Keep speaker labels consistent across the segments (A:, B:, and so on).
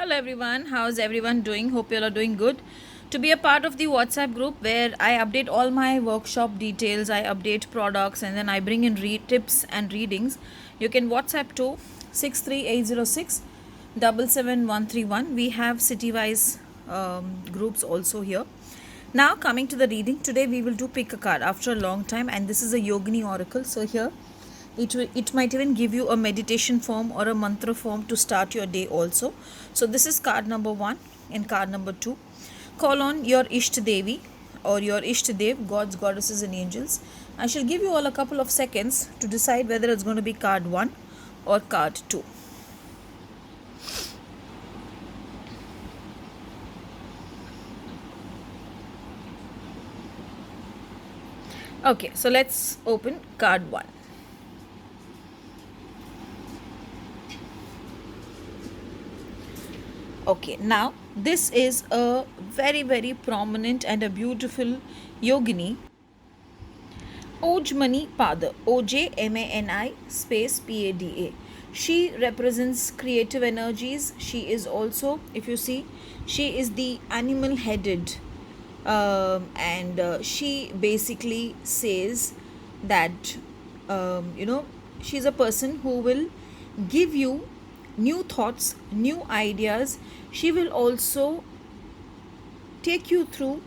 A: Hello everyone, how's everyone doing? Hope you all are doing good. To be a part of the WhatsApp group where I update all my workshop details, I update products, and then I bring in tips and readings, you can WhatsApp to 63806 77131. We have city-wise groups also here. Now coming to the reading, today we will do pick a card after a long time, and this is a Yogini oracle. So here it might even give you a meditation form or a mantra form to start your day also. So this is card number 1 and card number 2. Call on your Ishta Devi or your Ishta Dev, gods, goddesses and angels. I shall give you all a couple of seconds to decide whether it's going to be card 1 or card 2. Okay, so let's open card 1. Okay, now this is a very prominent and a beautiful yogini, Ojmani Pada, Ojmani space Pada. She represents creative energies. She is also, if you see, she is the animal headed, and she basically says that she's a person who will give you new thoughts, new ideas. She will also take you through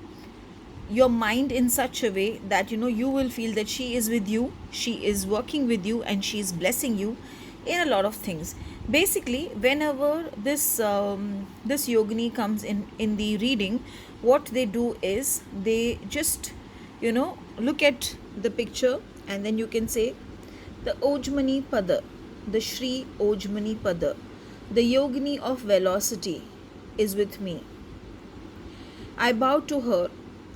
A: your mind in such a way that you will feel that she is with you, she is working with you, and she is blessing you in a lot of things. Basically, whenever this yogini comes in the reading, what they do is they just look at the picture, and then you can say the Ojmani Pada, the Shri Ojmani Pada, the yogini of velocity is with me. I bow to her.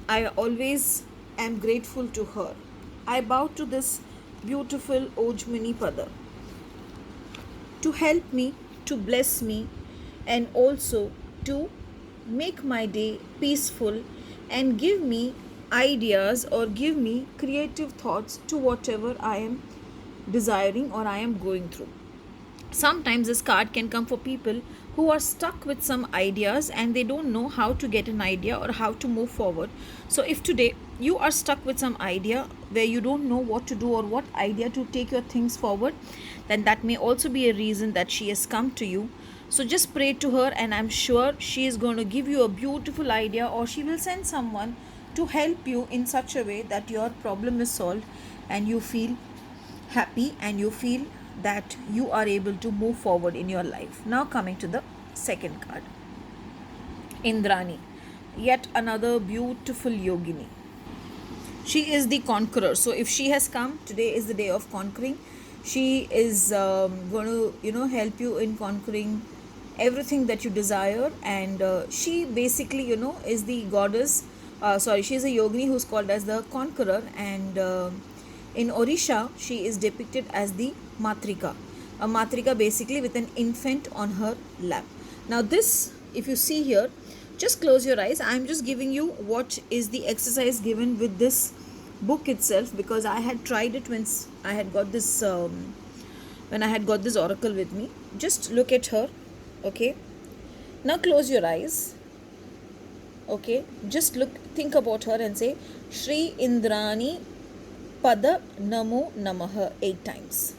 A: I always am grateful to her. I bow to this beautiful Ojmani Pada to help me, to bless me, and also to make my day peaceful and give me ideas or give me creative thoughts to whatever I am desiring or I am going through. Sometimes this card can come for people who are stuck with some ideas and they don't know how to get an idea or how to move forward. So if today you are stuck with some idea where you don't know what to do or what idea to take your things forward, then that may also be a reason that she has come to you. So just pray to her, and I'm sure she is going to give you a beautiful idea, or she will send someone to help you in such a way that your problem is solved and you feel happy and you feel that you are able to move forward in your life. Now coming to the second card, Indrani, yet another beautiful yogini. She is the conqueror. So if she has come, today is the day of conquering. She is going to help you in conquering everything that you desire, and she basically is the goddess. She is a yogini who's called as the conqueror, and in Orisha she is depicted as the Matrika. A Matrika basically with an infant on her lap. Now this, if you see here, just close your eyes. I'm just giving you what is the exercise given with this book itself, because I had tried it when I had got this oracle with me. Just look at her. Okay, now close your eyes. Okay, just think about her and say Shri Indrani Pada Namo Namaha 8 times,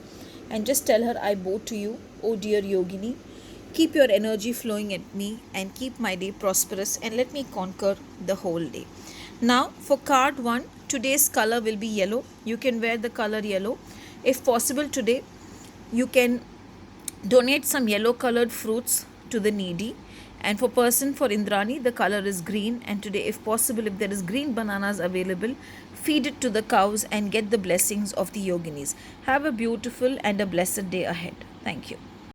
A: and just tell her, I bow to you, oh dear yogini. Keep your energy flowing at me and keep my day prosperous, and let me conquer the whole day. Now for card 1, today's color will be yellow. You can wear the color yellow. If possible today, you can donate some yellow colored fruits to the needy. And for Indrani, the color is green, and today if possible, if there is green bananas available, feed it to the cows and get the blessings of the yoginis. Have a beautiful and a blessed day ahead. Thank you.